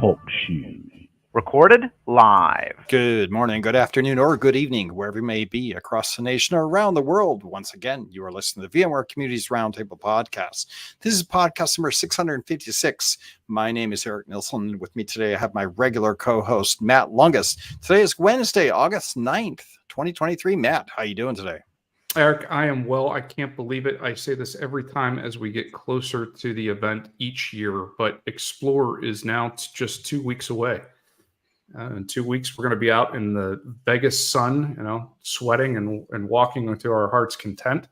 Talk shoes. Recorded live. Good morning, good afternoon, or good evening, wherever you may be across the nation or around the world. Once again, you are listening to the VMware Communities Roundtable podcast. This is podcast number 656. My name is Eric Nilsson. With me today, I have my regular co-host, Matt Lungus. Today is Wednesday, August 9th, 2023. Matt, how you doing today? Eric, I am well. I can't believe it. I say this every time as we get closer to the event each year, but Explore is now just 2 weeks away. In 2 weeks, we're going to be out in the Vegas sun, sweating and walking to our heart's content.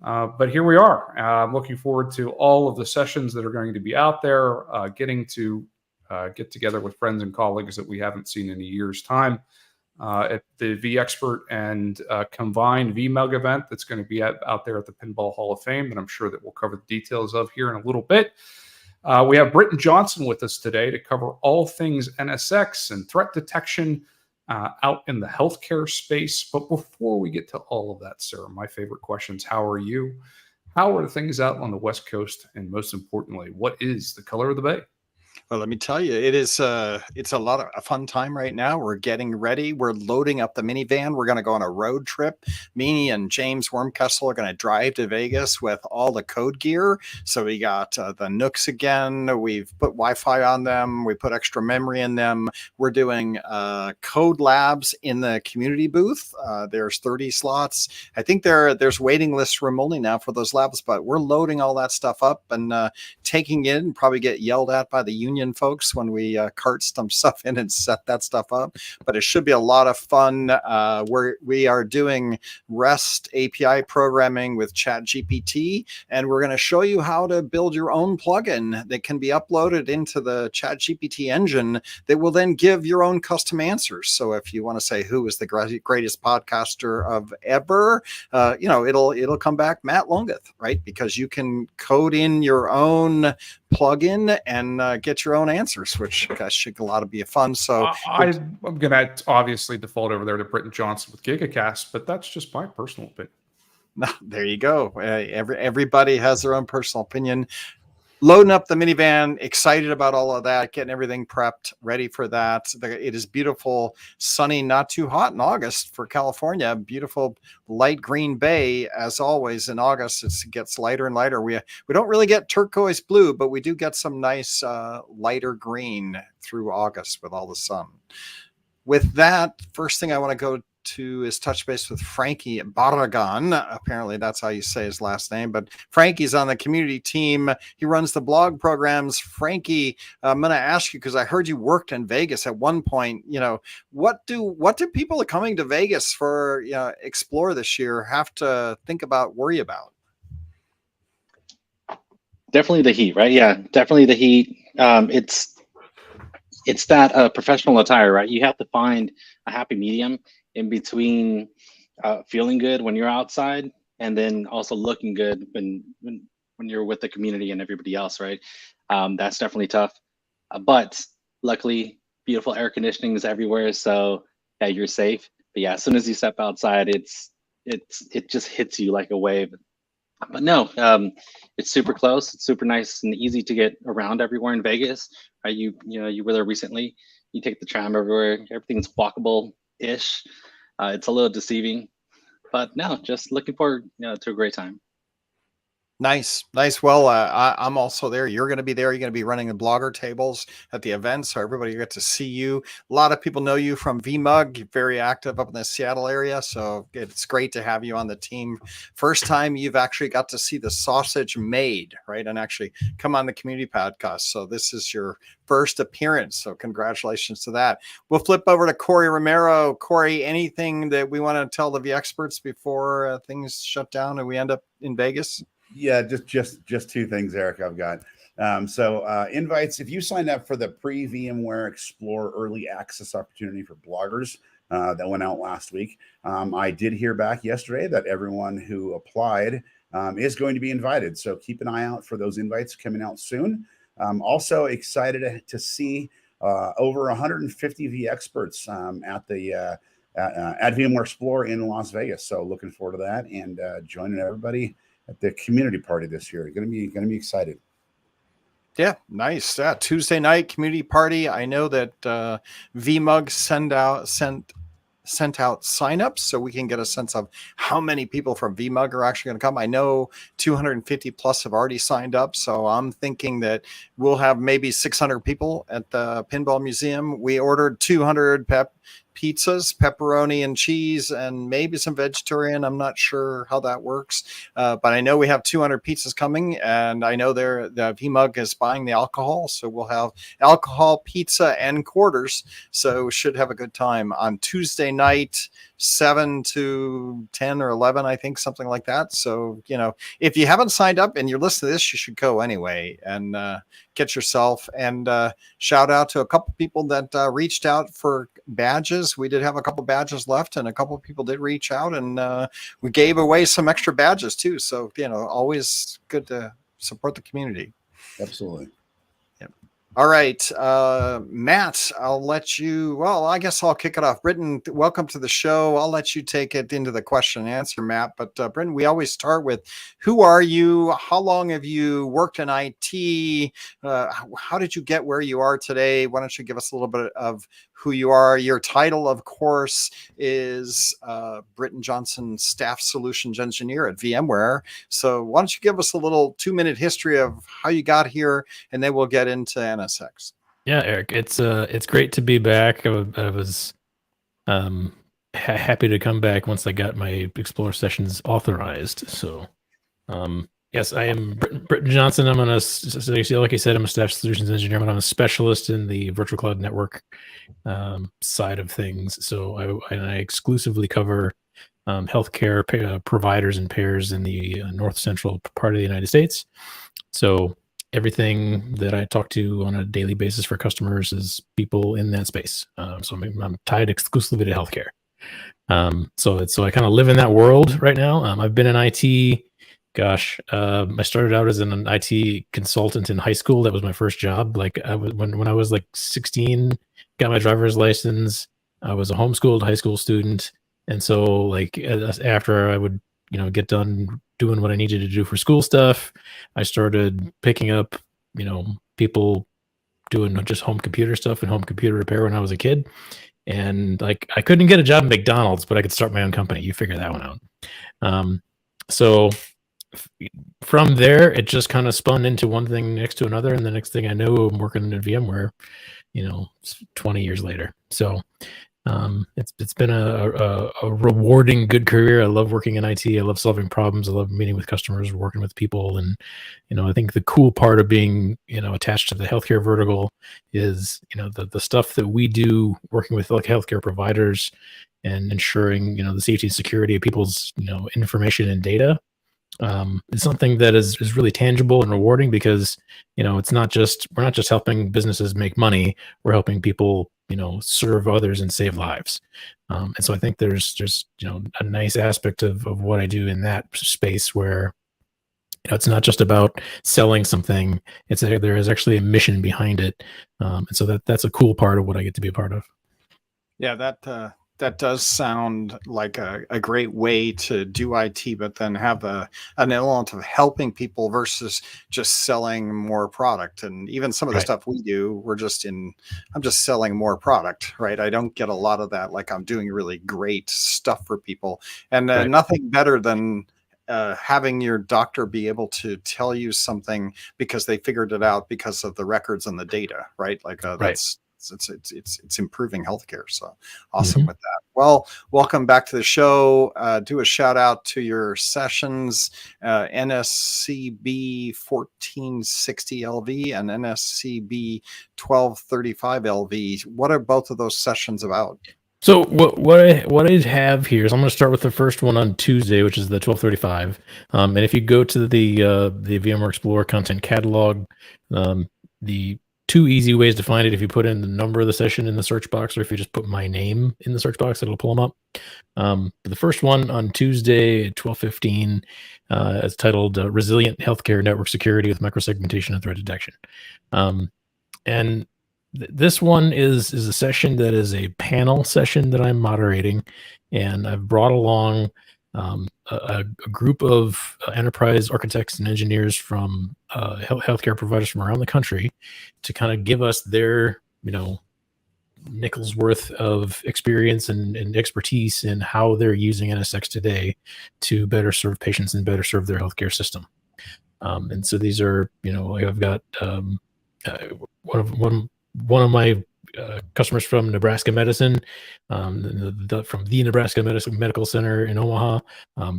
But here we are. I'm looking forward to all of the sessions that are going to be out there, getting to get together with friends and colleagues that we haven't seen in a year's time. At the vExpert and combined VMUG event that's going to be out there at the Pinball Hall of Fame, that I'm sure that we'll cover the details of here in a little bit. We have Britton Johnson with us today to cover all things NSX and threat detection out in the healthcare space. But before we get to all of that, sir, my favorite questions: how are you? How are things out on the West Coast? And most importantly, what is the color of the Bay? Well, let me tell you, it's a lot of a fun time right now. We're getting ready. We're loading up the minivan. We're going to go on a road trip. Me and James Wormkessel are going to drive to Vegas with all the code gear. So we got the Nooks again. We've put Wi-Fi on them. We put extra memory in them. We're doing code labs in the community booth. There's 30 slots. I think there's waiting lists room only now for those labs, but we're loading all that stuff up and taking it, and probably get yelled at by the union folks when we cart some stuff in and set that stuff up. But it should be a lot of fun. We are doing REST API programming with ChatGPT, and we're going to show you how to build your own plugin that can be uploaded into the ChatGPT engine that will then give your own custom answers. So if you want to say who is the greatest podcaster of ever, it'll come back Matt Lungeth, right? Because you can code in your own plugin and get your own answers, which should a lot of be fun. So I'm going to obviously default over there to Britton Johnson with GigaCast, but that's just my personal opinion. No, there you go. Everybody has their own personal opinion. Loading up the minivan, excited about all of that, getting everything prepped, ready for that. It is beautiful, sunny, not too hot in August for California. Beautiful light green bay, as always in August. It gets lighter and lighter. We don't really get turquoise blue, but we do get some nice lighter green through August with all the sun. With that, first thing I want to go to is touch base with Frankie Barragan. Apparently that's how you say his last name, but Frankie's on the community team. He runs the blog programs. Frankie, I'm going to ask you, because I heard you worked in Vegas at one point. What do people coming to Vegas for Explore this year have to worry about? Definitely the heat, right? Yeah, definitely the heat. It's that professional attire, right? You have to find a happy medium in between feeling good when you're outside and then also looking good when you're with the community and everybody else, right? That's definitely tough. But luckily, beautiful air conditioning is everywhere, so yeah, you're safe. But yeah, as soon as you step outside, it just hits you like a wave. But no, it's super close. It's super nice and easy to get around everywhere in Vegas. Right? You were there recently. You take the tram everywhere. Everything's walkable-ish. It's a little deceiving, but no, just looking forward to a great time. Nice. Well, I'm also there. You're going to be there. You're going to be running the blogger tables at the event, so everybody gets to see you. A lot of people know you from VMUG. You're very active up in the Seattle area, so it's great to have you on the team. First time you've actually got to see the sausage made, right, and actually come on the community podcast. So this is your first appearance, so congratulations to that. We'll flip over to Corey Romero. Corey, anything that we want to tell the experts before things shut down and we end up in Vegas? Yeah, just two things, Eric, I've got. Invites, if you signed up for the pre-VMware Explore early access opportunity for bloggers that went out last week, I did hear back yesterday that everyone who applied is going to be invited. So keep an eye out for those invites coming out soon. Also excited to see over 150 vExperts at VMware Explore in Las Vegas. So looking forward to that and joining everybody at the community party this year. Going to be excited. Yeah, nice. Yeah, Tuesday night community party. I know that VMUG sent out signups so we can get a sense of how many people from VMUG are actually going to come. I know 250 plus have already signed up, so I'm thinking that we'll have maybe 600 people at the Pinball Museum. We ordered 200 pizzas, pepperoni and cheese, and maybe some vegetarian. I'm not sure how that works, but I know we have 200 pizzas coming, and I know the VMUG is buying the alcohol, so we'll have alcohol, pizza, and quarters. So should have a good time on Tuesday night, 7 to 10 or 11, I think, something like that. So, if you haven't signed up and you're listening to this, you should go anyway and get yourself. And shout out to a couple people that reached out for badges. We did have a couple badges left, and a couple of people did reach out, and we gave away some extra badges too. So, always good to support the community. Absolutely. All right, Matt, I'll let you, well, I guess I'll kick it off. Britton, welcome to the show. I'll let you take it into the question and answer, Matt. But Britton, we always start with, who are you? How long have you worked in IT? How did you get where you are today? Why don't you give us a little bit of who you are? Your title, of course, is Britton Johnson, Staff Solutions Engineer at VMware. So why don't you give us a little 2-minute history of how you got here, and then we'll get into NSX. Yeah, Eric, it's great to be back. I was happy to come back once I got my Explorer sessions authorized. So, yes, I am Britton Johnson. I'm like I said, I'm a staff solutions engineer, but I'm a specialist in the virtual cloud network side of things. So I exclusively cover healthcare providers and payers in the north central part of the United States. So everything that I talk to on a daily basis for customers is people in that space. So I'm tied exclusively to healthcare. So I kind of live in that world right now. I've been in IT. Gosh, I started out as an IT consultant in high school. That was my first job. Like when I was like 16, got my driver's license. I was a homeschooled high school student, and so like after I would get done doing what I needed to do for school stuff, I started picking up, people doing just home computer stuff and home computer repair when I was a kid. And like, I couldn't get a job at McDonald's, but I could start my own company. You figure that one out. So from there, it just kind of spun into one thing next to another. And the next thing I know, I'm working at VMware, 20 years later. So it's been a rewarding, good career. I love working in IT. I love solving problems. I love meeting with customers, working with people. And, I think the cool part of being, attached to the healthcare vertical is, the stuff that we do working with like healthcare providers and ensuring, the safety and security of people's, information and data. It's something that is really tangible and rewarding because, we're not just helping businesses make money. We're helping people, serve others and save lives. And so I think there's just, a nice aspect of what I do in that space where, it's not just about selling something. There is actually a mission behind it. And so that's a cool part of what I get to be a part of. Yeah, that does sound like a great way to do IT, but then have an element of helping people versus just selling more product. And even some of the stuff we do, I'm just selling more product, right? I don't get a lot of that. Like I'm doing really great stuff for people, and nothing better than having your doctor be able to tell you something because they figured it out because of the records and the data, right? Like that's. It's improving healthcare. So awesome with that. Well, welcome back to the show. Do a shout out to your sessions, NSCB 1460 LV and NSCB 1235 LV. What are both of those sessions about? So what I have here is I'm going to start with the first one on Tuesday, which is the 1235. And if you go to the VMware Explorer content catalog, the two easy ways to find it: if you put in the number of the session in the search box, or if you just put my name in the search box, it'll pull them up. But the first one on Tuesday at 12:15 is titled "Resilient Healthcare Network Security with Microsegmentation and Threat Detection." And this one is a session that is a panel session that I'm moderating, and I've brought along a group of enterprise architects and engineers from healthcare providers from around the country to kind of give us their, nickels worth of experience and expertise in how they're using NSX today to better serve patients and better serve their healthcare system. And so these are, I've got one of my customers from Nebraska Medicine, from the Nebraska Medical Center in Omaha.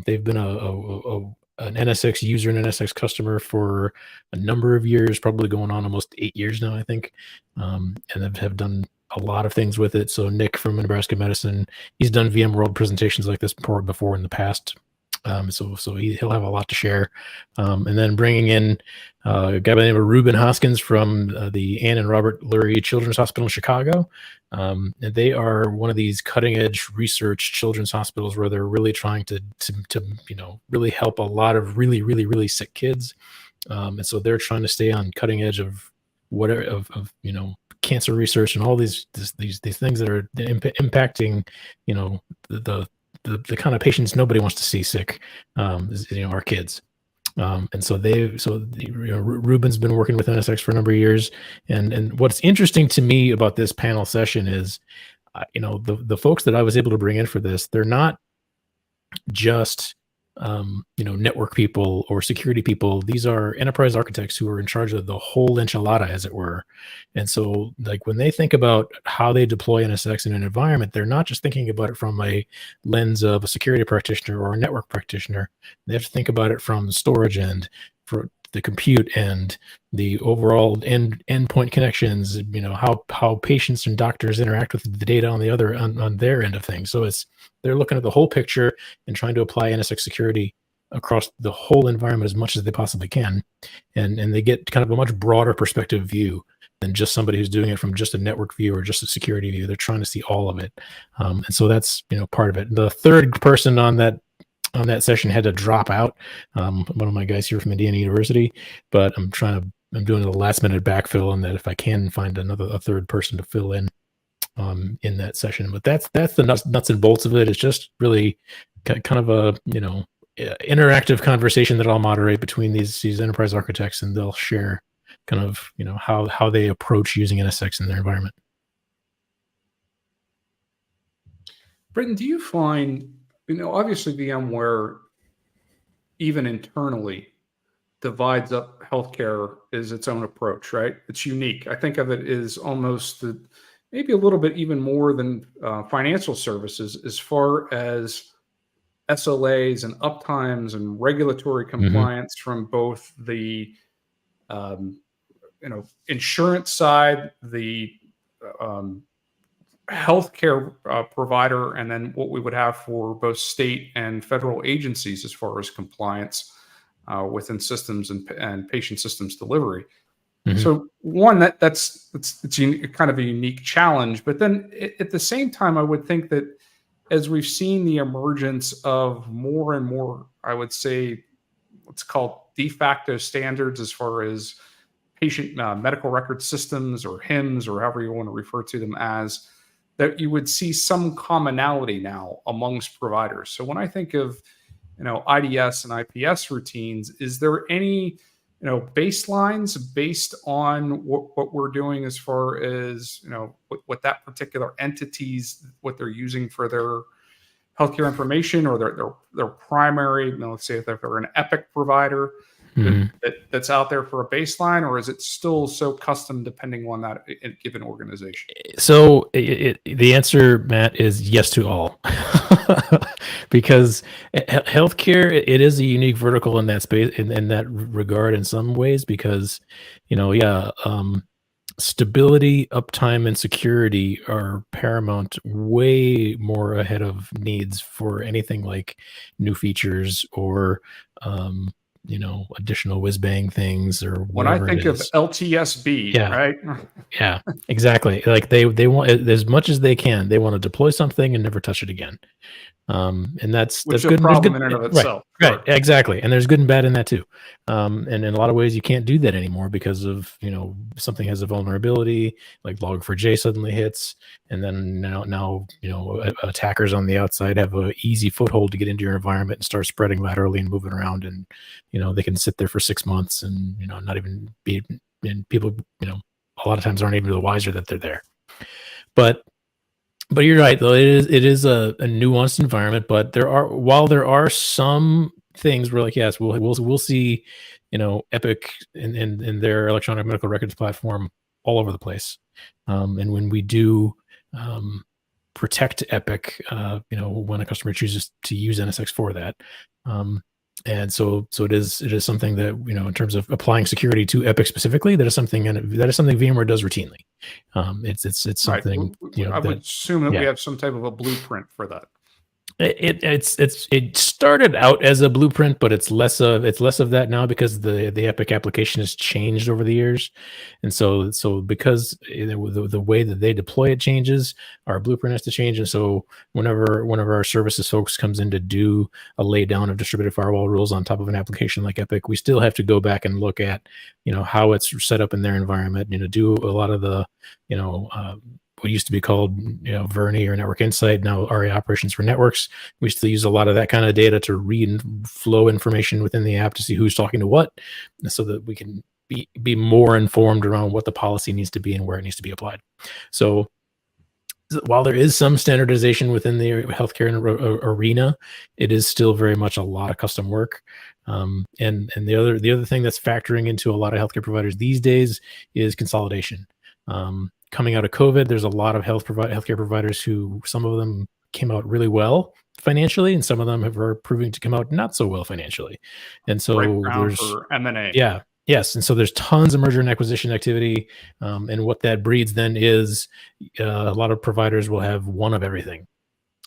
They've been an NSX user and NSX customer for a number of years, probably going on almost 8 years now, I think, and have done a lot of things with it. So Nick from Nebraska Medicine, he's done VMworld presentations like this before in the past. So he'll have a lot to share. And then bringing in a guy by the name of Ruben Hoskins from the Ann and Robert Lurie Children's Hospital in Chicago. And they are one of these cutting edge research children's hospitals where they're really trying to really help a lot of really, really, really sick kids. And so they're trying to stay on cutting edge of whatever of cancer research and all these things that are impacting the kind of patients nobody wants to see sick, our kids. And so Ruben's been working with NSX for a number of years. And what's interesting to me about this panel session is, the folks that I was able to bring in for this, they're not just, network people or security people. These are enterprise architects who are in charge of the whole enchilada, as it were. And so, like, when they think about how they deploy NSX in an environment, they're not just thinking about it from a lens of a security practitioner or a network practitioner. They have to think about it from the storage end, for the compute end, the overall endpoint connections, how patients and doctors interact with the data on the other on their end of things. So they're looking at the whole picture and trying to apply NSX security across the whole environment as much as they possibly can. And they get kind of a much broader perspective view than just somebody who's doing it from just a network view or just a security view. They're trying to see all of it. And so that's, part of it. The third person on that session had to drop out. One of my guys here from Indiana University, but I'm doing a last minute backfill on that if I can find a third person to fill in that session. But that's the nuts and bolts of it. It's just really kind of a interactive conversation that I'll moderate between these enterprise architects, and they'll share kind of how they approach using NSX in their environment. Britton, do you find, obviously VMware, even internally, divides up healthcare as its own approach, right? It's unique. I think of it as almost maybe a little bit even more than financial services, as far as SLAs and uptimes and regulatory compliance from both the insurance side, the healthcare provider, and then what we would have for both state and federal agencies as far as compliance within systems and patient systems delivery. So one, that's kind of a unique challenge. But then at the same time, I would think that as we've seen the emergence of more and more, I would say, what's called de facto standards as far as patient medical record systems or HIMSS or however you want to refer to them as, that you would see some commonality now amongst providers. So when I think of, IDS and IPS routines, is there any, baselines based on what we're doing as far as, what that particular entities, what they're using for their healthcare information or their primary, let's say if they're an Epic provider that's out there for a baseline, or is it still so custom depending on that given organization? So the answer, Matt, is yes to all. Because healthcare, it is a unique vertical in that space, in that regard, in some ways, because stability, uptime, and security are paramount, way more ahead of needs for anything like new features or additional whiz bang things or When I whatever think it of is. LTSB, Yeah. right? Yeah, exactly. Like they want, as much as they can, they want to deploy something and never touch it again. And that's Which is good. a And there's problem good, in and of right, itself. right, Sure. exactly. And there's good and bad in that too. And in a lot of ways, you can't do that anymore because of something has a vulnerability, like Log4j suddenly hits, and then now attackers on the outside have an easy foothold to get into your environment and start spreading laterally and moving around, and they can sit there for 6 months and not even be, and people a lot of times aren't even the wiser that they're there. But you're right, though. It is a nuanced environment, but while there are some things where, like, yes, we'll see, Epic in their electronic medical records platform all over the place. And when we do protect Epic, when a customer chooses to use NSX for that, and so it is something that in terms of applying security to Epic specifically, that is something VMware does routinely. It's something Right. I would assume that we yeah. have some type of a blueprint for that. It started out as a blueprint, but it's less of that now because the Epic application has changed over the years, and so because the way that they deploy it changes, our blueprint has to change. And so whenever one of our services folks comes in to do a lay down of distributed firewall rules on top of an application like Epic, we still have to go back and look at how it's set up in their environment. Do a lot of the what used to be called Verni or Network Insight, now RA Operations for Networks. We still use a lot of that kind of data to read and flow information within the app to see who's talking to what, so that we can be more informed around what the policy needs to be and where it needs to be applied. So while there is some standardization within the healthcare arena, it is still very much a lot of custom work. And the other thing that's factoring into a lot of healthcare providers these days is consolidation. Coming out of COVID, there's a lot of healthcare providers who, some of them came out really well financially, and some of them are proving to come out not so well financially. And so there's for M&A. Yeah. Yes. And so there's tons of merger and acquisition activity. And what that breeds then is a lot of providers will have one of everything.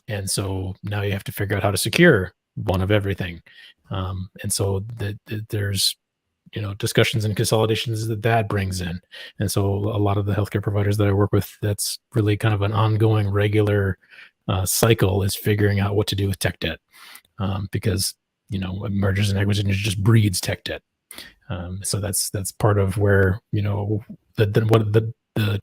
And so now you have to figure out how to secure one of everything. And so there's discussions and consolidations that brings in. And so a lot of the healthcare providers that I work with, that's really kind of an ongoing regular cycle, is figuring out what to do with tech debt, because mergers and acquisitions just breeds tech debt. So that's part of where the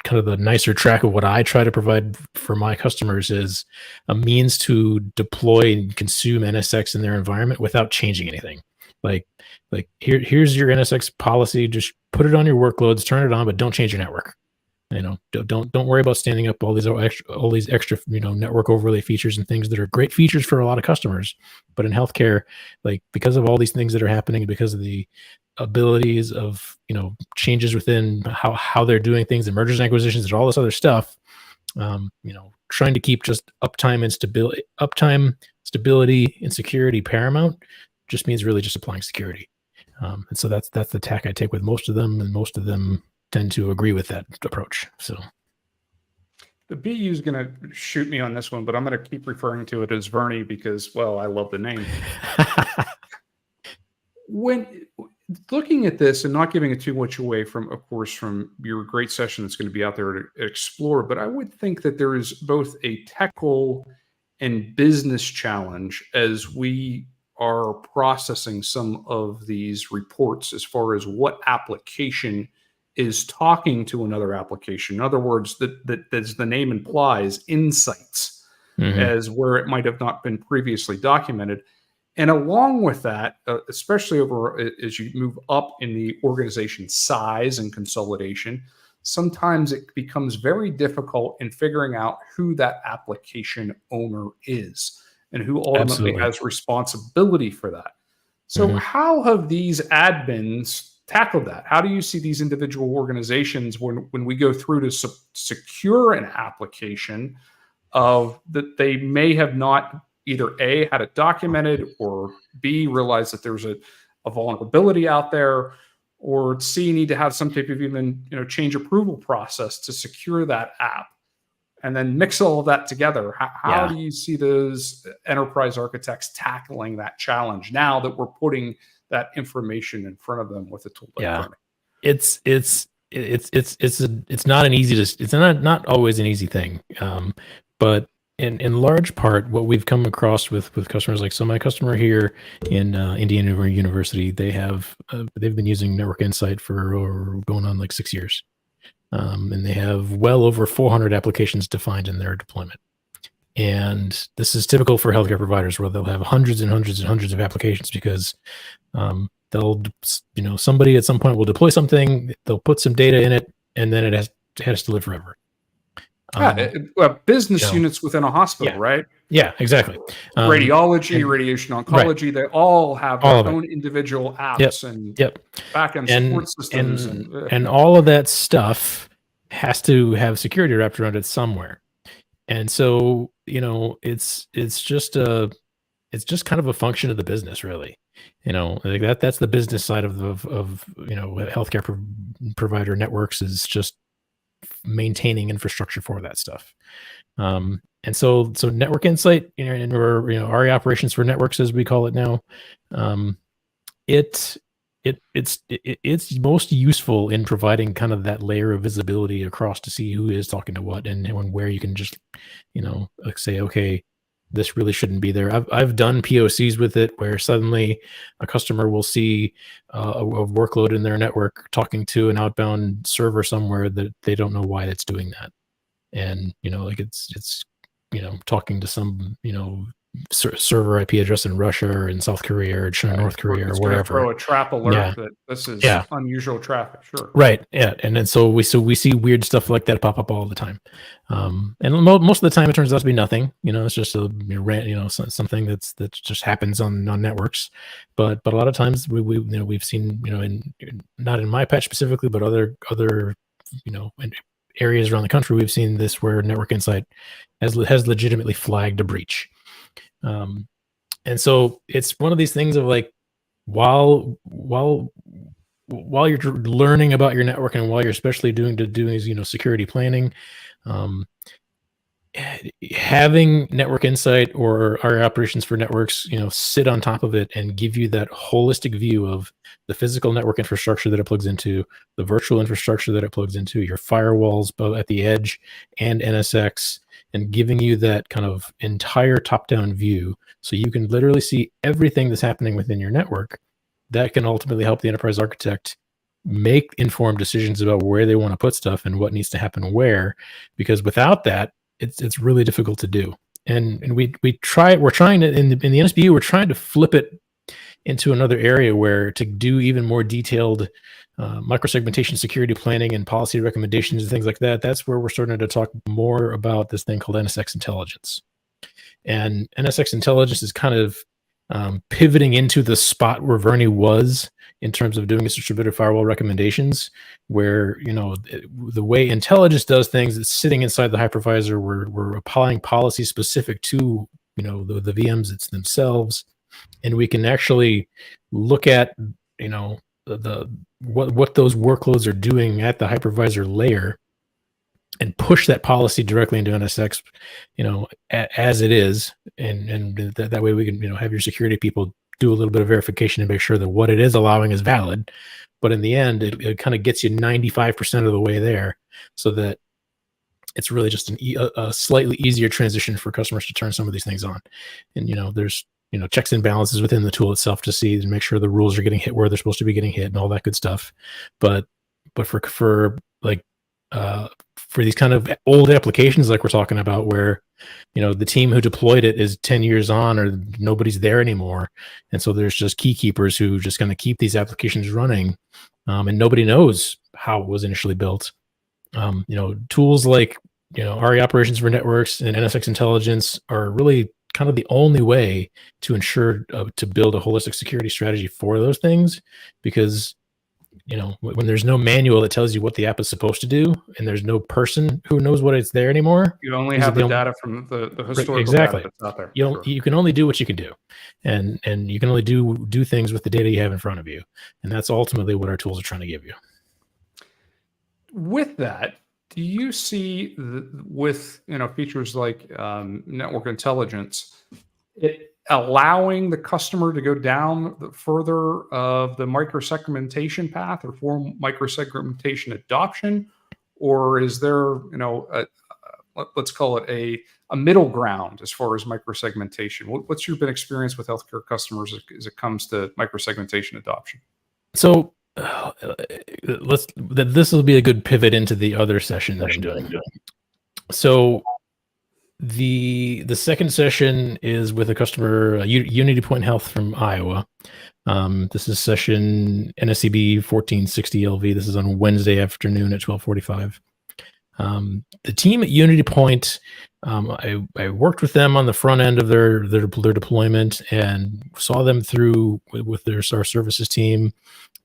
kind of the nicer track of what I try to provide for my customers is a means to deploy and consume NSX in their environment without changing anything. Like here's your NSX policy. Just put it on your workloads, turn it on, but don't change your network. Don't worry about standing up all these extra network overlay features and things that are great features for a lot of customers. But in healthcare, like, because of all these things that are happening, because of the abilities of changes within how they're doing things and mergers and acquisitions and all this other stuff, trying to keep just uptime, stability and security paramount just means really just applying security. And so that's the tack I take with most of them, and most of them tend to agree with that approach. So the BU is going to shoot me on this one, but I'm going to keep referring to it as Verni because, well, I love the name. When looking at this and not giving it too much away from your great session that's going to be out there to explore, but I would think that there is both a technical and business challenge as we are processing some of these reports as far as what application is talking to another application. In other words, that as the name implies, insights, as where it might have not been previously documented. And along with that, especially as you move up in the organization size and consolidation, sometimes it becomes very difficult in figuring out who that application owner is and who ultimately has responsibility for that. So how have these admins tackled that? How do you see these individual organizations when we go through to secure an application of that they may have not either A, had it documented, or B, realize that there's a vulnerability out there, or C, need to have some type of even change approval process to secure that app, and then mix all of that together? How do you see those enterprise architects tackling that challenge now that we're putting that information in front of them with a tool like Yeah. Kerning. It's not an easy it's not always an easy thing. But in large part, what we've come across with customers, like, so my customer here in Indiana University, they've been using Network Insight for going on like 6 years. And they have well over 400 applications defined in their deployment. And this is typical for healthcare providers, where they'll have hundreds and hundreds and hundreds of applications, because somebody at some point will deploy something, they'll put some data in it, and then it has to live forever. Business units within a hospital, right? Yeah, exactly. Radiology, radiation oncology, right. They all have their own individual apps and back-end support systems. And all of that stuff has to have security wrapped around it somewhere. And so, it's just kind of a function of the business, really. Like that's the business side of healthcare provider networks, is just maintaining infrastructure for that stuff. And so Network Insight, or RE operations for networks, as we call it now, it's most useful in providing kind of that layer of visibility across to see who is talking to what, and where you can just say, okay, this really shouldn't be there. I've done POCs with it, where suddenly a customer will see a workload in their network talking to an outbound server somewhere that they don't know why it's doing that. And, like it's talking to some, server IP address in Russia or in South Korea or China, North Korea, or wherever. Throw a trap alert that this is unusual traffic. Sure. Right. Yeah. And then so we see weird stuff like that pop up all the time. And most of the time it turns out to be nothing. It's just something that just happens on networks. But a lot of times we've seen, not in my patch specifically, but other areas around the country, we've seen this, where Network Insight has legitimately flagged a breach. And so it's one of these things of, like, while you're learning about your network, and while you're especially doing security planning, having Network Insight or our operations for networks, sit on top of it and give you that holistic view of the physical network infrastructure that it plugs into, the virtual infrastructure that it plugs into, your firewalls both at the edge and NSX, and giving you that kind of entire top-down view, so you can literally see everything that's happening within your network. That can ultimately help the enterprise architect make informed decisions about where they want to put stuff and what needs to happen where, because without that, it's really difficult to do. And we're trying to, in the NSBU, we're trying to flip it into another area, where to do even more detailed microsegmentation, security planning, and policy recommendations and things like that. That's where we're starting to talk more about this thing called NSX intelligence. And NSX intelligence is kind of pivoting into the spot where Verni was in terms of doing distributed firewall recommendations, where the way intelligence does things, it's sitting inside the hypervisor. We're applying policy specific to the VMs it's themselves, and we can actually look at what those workloads are doing at the hypervisor layer, and push that policy directly into NSX, as it is, and that way we can have your security people do a little bit of verification and make sure that what it is allowing is valid. But in the end, it kind of gets you 95% of the way there, so that it's really just a slightly easier transition for customers to turn some of these things on. And there's checks and balances within the tool itself to see and make sure the rules are getting hit where they're supposed to be getting hit and all that good stuff. But for these kind of old applications like we're talking about, where the team who deployed it is 10 years on, or nobody's there anymore, and so there's just key keepers who just going to keep these applications running, and nobody knows how it was initially built. Tools like RE operations for networks and NSX intelligence are really kind of the only way to ensure to build a holistic security strategy for those things, because when there's no manual that tells you what the app is supposed to do, and there's no person who knows what it's there anymore, you only have the data from the historical exactly data that's out there. You can only do what you can do, and you can only do things with the data you have in front of you, and that's ultimately what our tools are trying to give you. With that, do you see with features like network intelligence, it allowing the customer to go down the further of the microsegmentation path or for microsegmentation adoption, or is there, let's call it a middle ground as far as microsegmentation? What's your been experience with healthcare customers as it comes to microsegmentation adoption? So this will be a good pivot into the other session that I'm doing. So the second session is with a customer, Unity Point Health from Iowa. This is session NSCB 1460 LV. This is on Wednesday afternoon at 12:45. The team at Unity Point, I worked with them on the front end of their deployment and saw them through with our services team,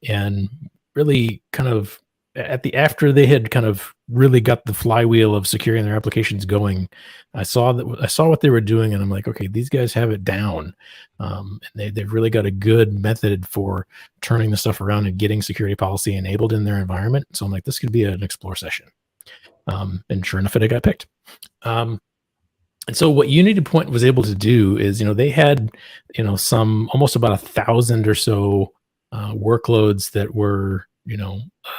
and really kind of after they had kind of really got the flywheel of securing their applications going, I saw what they were doing, and I'm like, okay, these guys have it down. And they've really got a good method for turning the stuff around and getting security policy enabled in their environment. So I'm like, this could be an explore session. And sure enough, it got picked. And so what Unity Point was able to do is, they had, some almost about 1,000 or so workloads that were,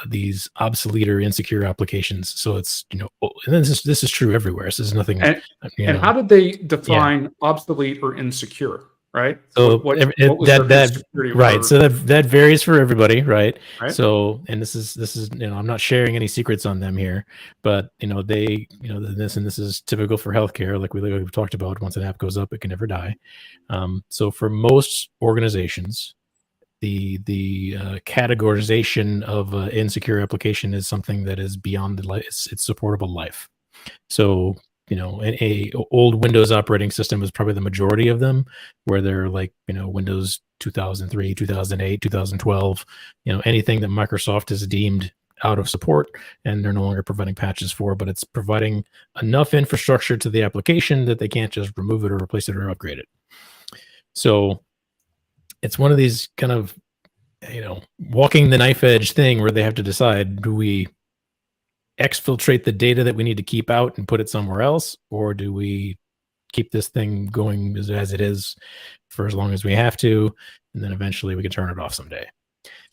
these obsolete or insecure applications. So it's, and this is true everywhere. So there's nothing. And how did they define obsolete or insecure? Right. So what was their security right. So that varies for everybody. Right. Right. So, and this is, I'm not sharing any secrets on them here, but this is typical for healthcare. Like we've talked about, once an app goes up, it can never die. So for most organizations, the categorization of an insecure application is something that is beyond the life. It's supportable life. So, a old Windows operating system is probably the majority of them, where they're like, Windows 2003, 2008, 2012, anything that Microsoft has deemed out of support and they're no longer providing patches for, but it's providing enough infrastructure to the application that they can't just remove it or replace it or upgrade it. So it's one of these kind of, walking the knife edge thing where they have to decide, do we exfiltrate the data that we need to keep out and put it somewhere else, or do we keep this thing going as it is for as long as we have to, and then eventually we can turn it off someday?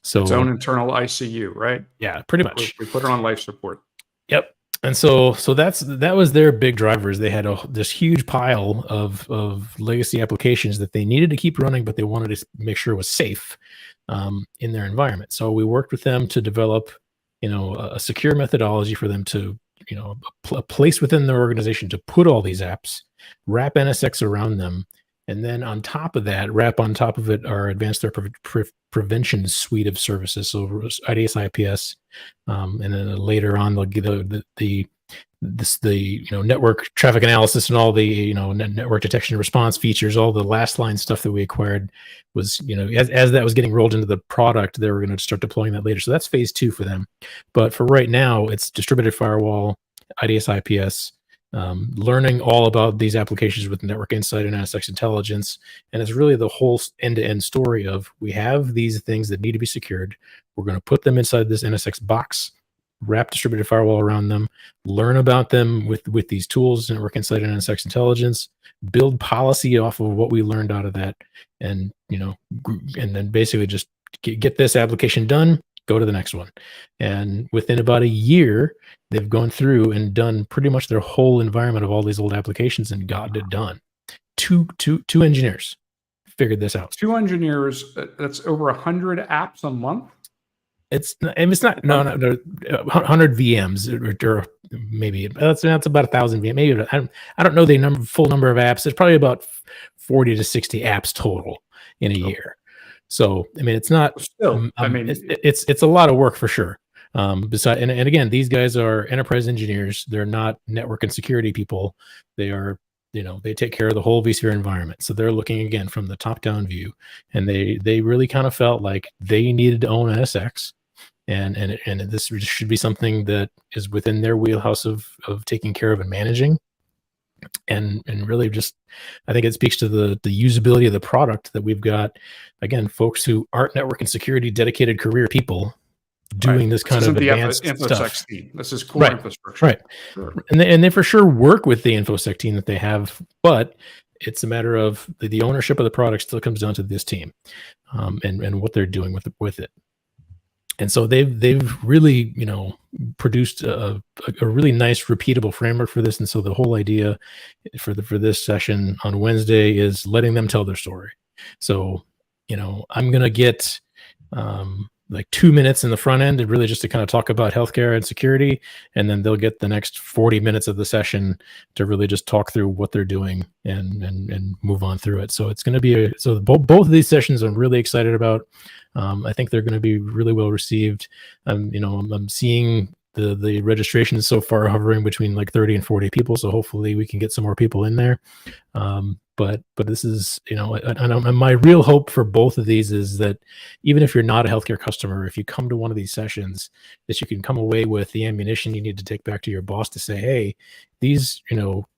So its own internal ICU, right? Yeah, pretty much. We put it on life support. Yep. And so that was their big drivers. They had this huge pile of legacy applications that they needed to keep running, but they wanted to make sure it was safe in their environment. So we worked with them to develop a secure methodology for them to, a place within their organization to put all these apps, wrap NSX around them, and then on top of that, wrap on top of it our advanced threat prevention suite of services. So IDS, IPS, and then later on they'll get the network traffic analysis and all the network detection and response features. All the last line stuff that we acquired was as that was getting rolled into the product, they were going to start deploying that later. So that's phase 2 for them. But for right now, it's distributed firewall, IDS, IPS, learning all about these applications with network insight and NSX intelligence. And it's really the whole end-to-end story of, we have these things that need to be secured. We're going to put them inside this NSX box, wrap distributed firewall around them, learn about them with these tools, network insight and NSX intelligence, build policy off of what we learned out of that, and and then basically just get this application done, go to the next one. And within about a year, they've gone through and done pretty much their whole environment of all these old applications and gotten it done. Two engineers figured this out. 2 engineers, that's over 100 apps a month. It's not 100 VMs or maybe that's about 1,000 VMs. Maybe I don't know the full number of apps. It's probably about 40 to 60 apps total in a year. So I mean, it's not. Still, it's a lot of work for sure. And again, these guys are enterprise engineers. They're not network and security people. They are, they take care of the whole vSphere environment. So they're looking again from the top-down view, and they really kind of felt like they needed to own NSX, and this should be something that is within their wheelhouse of taking care of and managing. And really just, I think it speaks to the usability of the product that we've got, again, folks who aren't network and security dedicated career people doing this kind of advanced stuff. This is core infrastructure. Right. Sure. And they for sure work with the InfoSec team that they have, but It's a matter of the ownership of the product still comes down to this team, and what they're doing with it. And so they've really, produced a really nice repeatable framework for this. And so the whole idea for this session on Wednesday is letting them tell their story. So, I'm gonna get like 2 minutes in the front end, and really just to kind of talk about healthcare and security, and then they'll get the next 40 minutes of the session to really just talk through what they're doing and move on through it. So it's going to be both of these sessions I'm really excited about. I think they're going to be really well received. I'm seeing the registrations so far hovering between like 30 and 40 people. So hopefully we can get some more people in there. But this is, and my real hope for both of these is that even if you're not a healthcare customer, if you come to one of these sessions, that you can come away with the ammunition you need to take back to your boss to say, hey, these,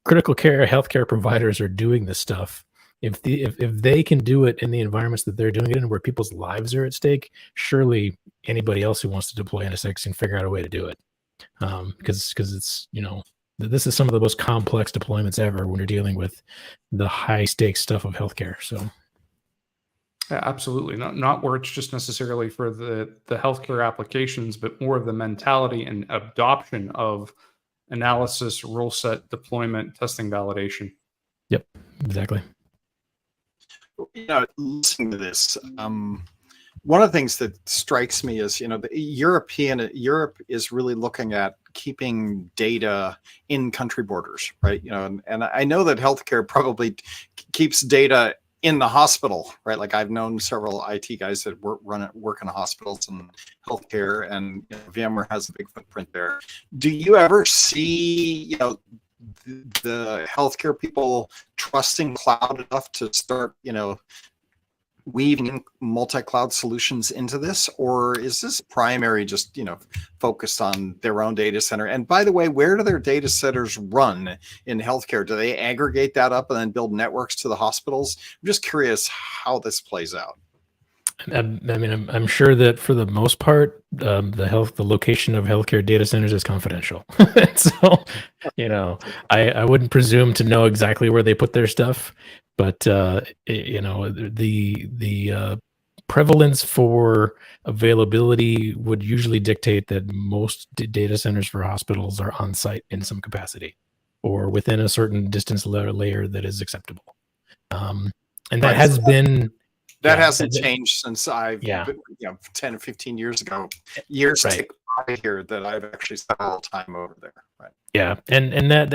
critical care healthcare providers are doing this stuff. If they can do it in the environments that they're doing it in, where people's lives are at stake, surely anybody else who wants to deploy NSX can figure out a way to do it. Because it's, this is some of the most complex deployments ever when you're dealing with the high stakes stuff of healthcare. So, yeah, absolutely, not where it's just necessarily for the healthcare applications, but more of the mentality and adoption of analysis, rule set, deployment, testing, validation. Yep, exactly. Listening to this, one of the things that strikes me is, Europe is really looking at keeping data in country borders, right? And I know that healthcare probably keeps data in the hospital, right? Like I've known several IT guys that work in hospitals and healthcare, and VMware has a big footprint there. Do you ever see, the healthcare people trusting cloud enough to start, weaving multi-cloud solutions into this? Or is this primary just, focused on their own data center? And by the way, where do their data centers run in healthcare? Do they aggregate that up and then build networks to the hospitals? I'm just curious how this plays out. I'm sure that for the most part, the location of healthcare data centers is confidential. So, I wouldn't presume to know exactly where they put their stuff, but the prevalence for availability would usually dictate that most data centers for hospitals are on site in some capacity, or within a certain distance layer that is acceptable. And that has been. That hasn't changed since I've, 10 or 15 years ago. Years tick by here that I've actually spent a little time over there. Right. Yeah, and that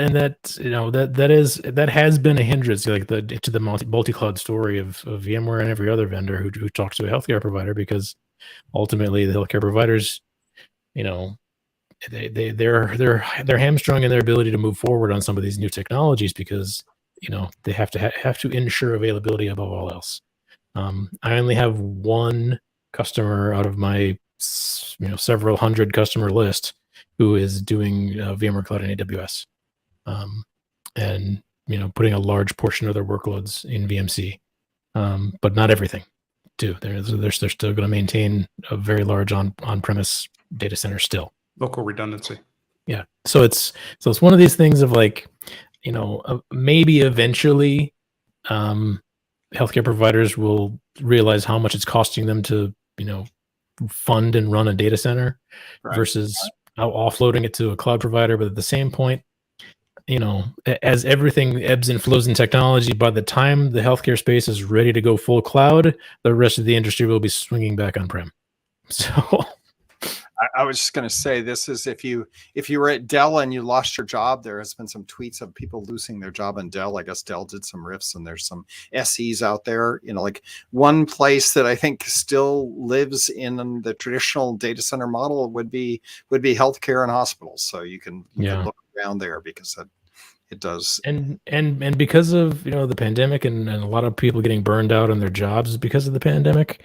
has been a hindrance, like to the multi-cloud story of VMware and every other vendor who talks to a healthcare provider, because ultimately the healthcare providers, they're hamstrung in their ability to move forward on some of these new technologies because they have to ensure availability above all else. I only have one customer out of my several hundred customer list who is doing VMware Cloud and AWS, and putting a large portion of their workloads in VMC, but not everything. Too, they're still going to maintain a very large on-premise data center still. Local redundancy. Yeah, so it's one of these things of like, maybe eventually, healthcare providers will realize how much it's costing them to, fund and run a data center versus offloading it to a cloud provider. But at the same point, as everything ebbs and flows in technology, by the time the healthcare space is ready to go full cloud, the rest of the industry will be swinging back on-prem. So I was just going to say, this is if you were at Dell and you lost your job, there has been some tweets of people losing their job in Dell. I guess Dell did some riffs, and there's some SEs out there. Like one place that I think still lives in the traditional data center model would be healthcare and hospitals. So you can look around there because it does. And because of the pandemic and a lot of people getting burned out on their jobs because of the pandemic,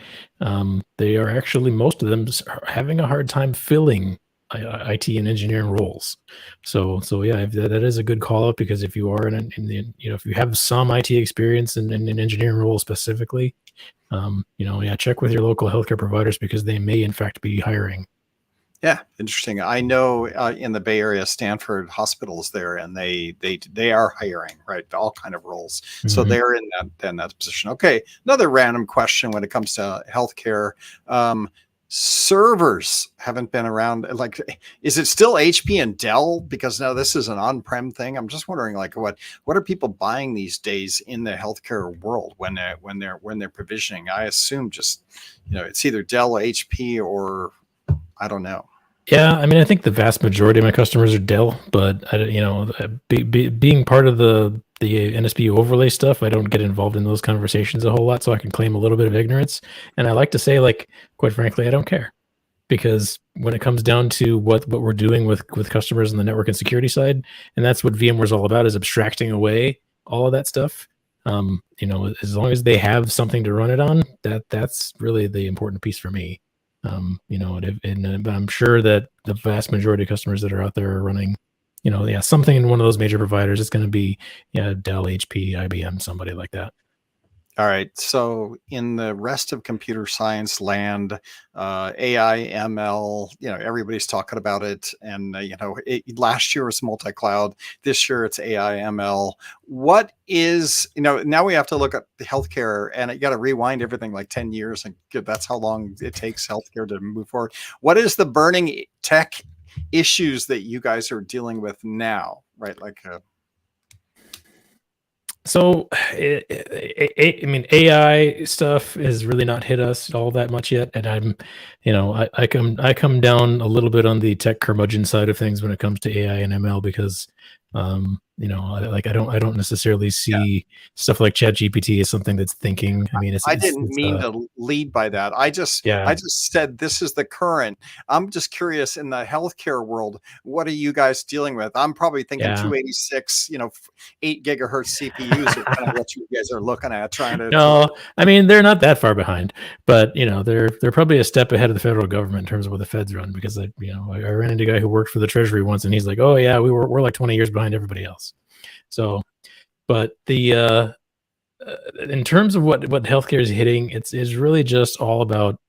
they are actually, most of them are having a hard time filling IT and engineering roles. So yeah, that is a good call out, because if you are if you have some IT experience in an engineering role specifically, check with your local healthcare providers, because they may in fact be hiring Yeah, interesting. I know in the Bay Area, Stanford hospitals there, and they are hiring, right, all kind of roles. So Mhm. they're in that position. Okay, another random question when it comes to healthcare. Servers haven't been around. Like, is it still HP and Dell? Because now this is an on-prem thing. I'm just wondering, like, what are people buying these days in the healthcare world when they're provisioning? I assume just it's either Dell, HP, or I don't know. Yeah, I mean, I think the vast majority of my customers are Dell, but being part of the NSB overlay stuff, I don't get involved in those conversations a whole lot, so I can claim a little bit of ignorance. And I like to say, like, quite frankly, I don't care, because when it comes down to what we're doing with customers on the network and security side, and that's what VMware is all about, is abstracting away all of that stuff. As long as they have something to run it on, that's really the important piece for me. But I'm sure that the vast majority of customers that are out there are running, something in one of those major providers. It's going to be, Dell, HP, IBM, somebody like that. All right. So in the rest of computer science land, AI, ML, everybody's talking about it. And, last year was multi-cloud. This year it's AI, ML. What is, now we have to look at the healthcare, and you got to rewind everything like 10 years. And that's how long it takes healthcare to move forward. What is the burning tech issues that you guys are dealing with now? Right. Like, So, I mean, AI stuff has really not hit us all that much yet, and I come down a little bit on the tech curmudgeon side of things when it comes to AI and ML, because I don't necessarily see stuff like ChatGPT as something that's thinking. I mean, I didn't mean to lead by that. I just said this is the current. I'm just curious, in the healthcare world, what are you guys dealing with? I'm probably thinking 286, 8 gigahertz CPUs are kind of what you guys are looking at, trying to. No, I mean, they're not that far behind, but they're probably a step ahead of the federal government in terms of what the feds run, because I ran into a guy who worked for the Treasury once, and he's like, "Oh yeah, we're like 20 years behind everybody else." So, but the in terms of what healthcare is hitting, it's really just all about,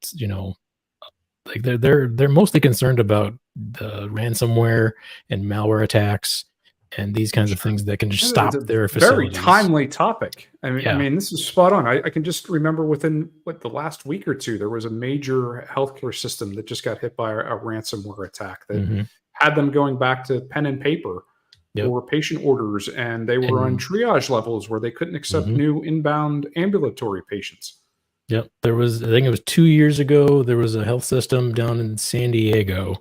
like they're mostly concerned about the ransomware and malware attacks and these kinds of things that can just stop their facilities. Very timely topic. I mean, this is spot on. I can just remember within the last week or two, there was a major healthcare system that just got hit by a ransomware attack that had them going back to pen and paper for patient orders, and they were on triage levels where they couldn't accept new inbound ambulatory patients. Yep. I think it was 2 years ago, there was a health system down in San Diego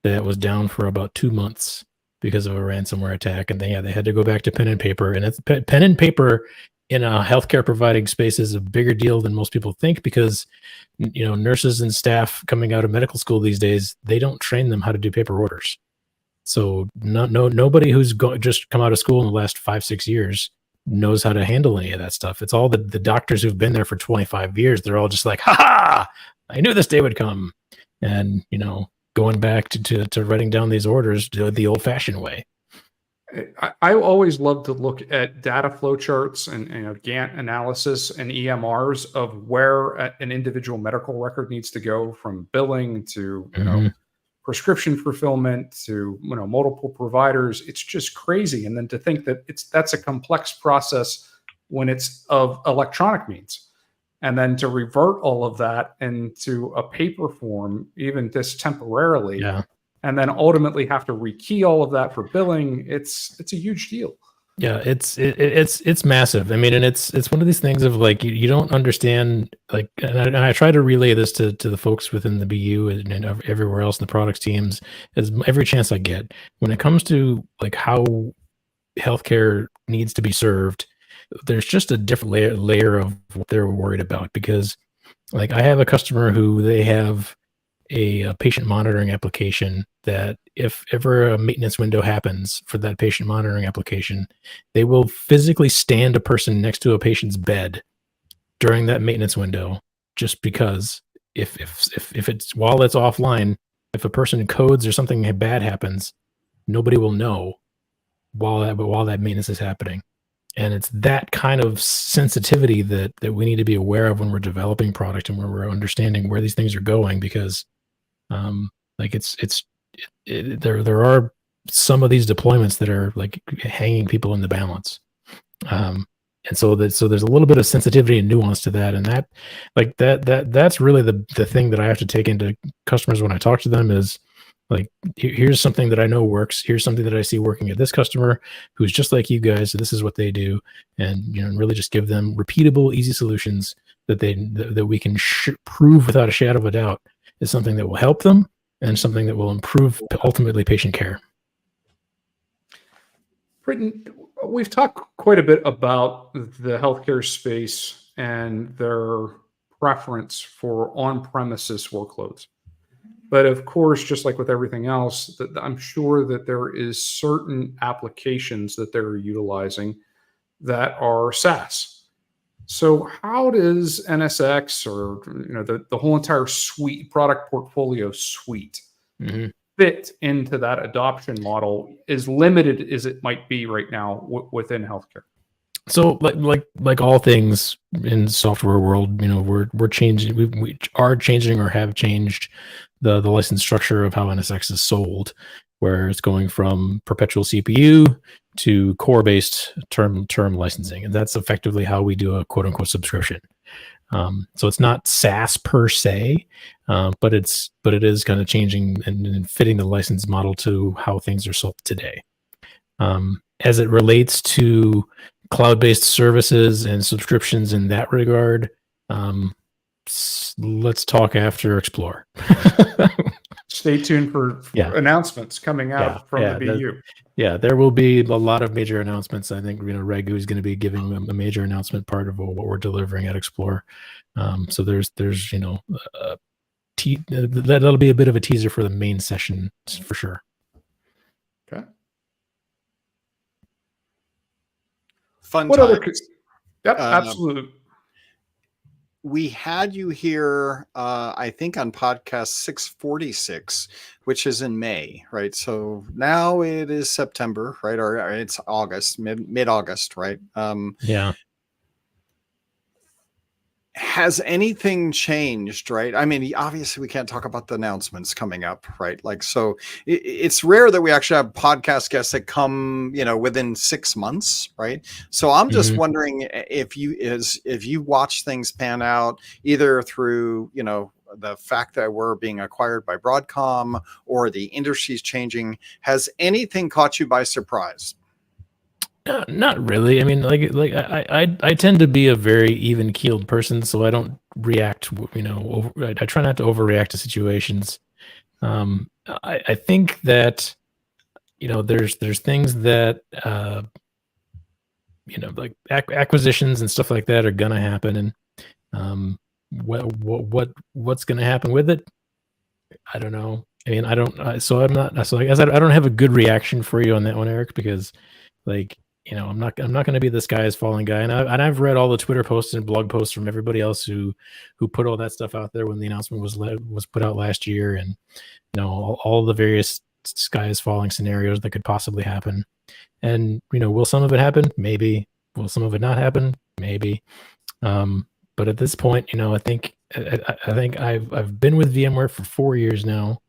that was down for about 2 months because of a ransomware attack. And they had to go back to pen and paper. And it's pen and paper in a healthcare providing space is a bigger deal than most people think, because, nurses and staff coming out of medical school these days, they don't train them how to do paper orders. So nobody who's just come out of school in the last 5-6 years knows how to handle any of that stuff. It's all the doctors who've been there for 25 years. They're all just like, ha, I knew this day would come. And, going back to writing down these orders the old fashioned way. I always love to look at data flow charts and Gantt analysis and EMRs of where an individual medical record needs to go, from billing to, prescription fulfillment to multiple providers. It's just crazy. And then to think that that's a complex process when it's of electronic means, and then to revert all of that into a paper form, even just temporarily, and then ultimately have to rekey all of that for billing. It's a huge deal. Yeah, it's massive. I mean, and it's one of these things of like, you don't understand, like, and I try to relay this to the folks within the BU and everywhere else in the products teams as every chance I get. When it comes to like how healthcare needs to be served, there's just a different layer of what they're worried about, because like I have a customer who they have a patient monitoring application that if ever a maintenance window happens for that patient monitoring application, they will physically stand a person next to a patient's bed during that maintenance window, just because if it's while it's offline, if a person codes or something bad happens, nobody will know while that maintenance is happening. And it's that kind of sensitivity that we need to be aware of when we're developing product and when we're understanding where these things are going, because like there are some of these deployments that are like hanging people in the balance. And so there's a little bit of sensitivity and nuance to that, and that's really the thing that I have to take into customers when I talk to them is like, here's something that I know works. Here's something that I see working at this customer who's just like you guys. This is what they do, and really just give them repeatable, easy solutions that we can prove without a shadow of a doubt is something that will help them and something that will improve ultimately patient care. Britton, we've talked quite a bit about the healthcare space and their preference for on-premises workloads. But of course, just like with everything else, I'm sure that there is certain applications that they're utilizing that are SaaS. So how does NSX or the whole entire suite, product portfolio suite, fit into that adoption model, as limited as it might be right now within healthcare? So like all things in software world, we're changing. We are changing or have changed the license structure of how NSX is sold, where it's going from perpetual CPU to core based term licensing, and that's effectively how we do a quote unquote subscription. So it's not SaaS per se, but it is kind of changing and fitting the license model to how things are sold today. As it relates to cloud-based services and subscriptions in that regard, let's talk after Explore. Stay tuned for announcements coming out from the BU. There will be a lot of major announcements. I think Raghu is going to be giving a major announcement part of what we're delivering at Explore. So there's that'll be a bit of a teaser for the main session for sure. Okay. Fun what times. other? Yep, absolutely. We had you here, I think, on podcast 646, which is in May, right? So now it is September, right? Or it's August, mid-August, right? Yeah. Has anything changed, right? I mean, obviously we can't talk about the announcements coming up, right? Like, so it's rare that we actually have podcast guests that come, within 6 months, right? So I'm just wondering if you watch things pan out either through, the fact that we're being acquired by Broadcom or the industry's changing, has anything caught you by surprise? Not really. I mean, I tend to be a very even keeled person, so I don't react. I try not to overreact to situations. I think that there's things that like acquisitions and stuff like that are gonna happen, and what's gonna happen with it, I don't know. I mean, I don't. So I'm not. So I guess I don't have a good reaction for you on that one, Eric, because I'm not going to be this guy's falling guy, and I've read all the Twitter posts and blog posts from everybody else who put all that stuff out there when the announcement was put out last year, and all the various sky is falling scenarios that could possibly happen. And will some of it happen? Maybe. Will some of it not happen? Maybe. But at this point, I think I've been with VMware for 4 years now,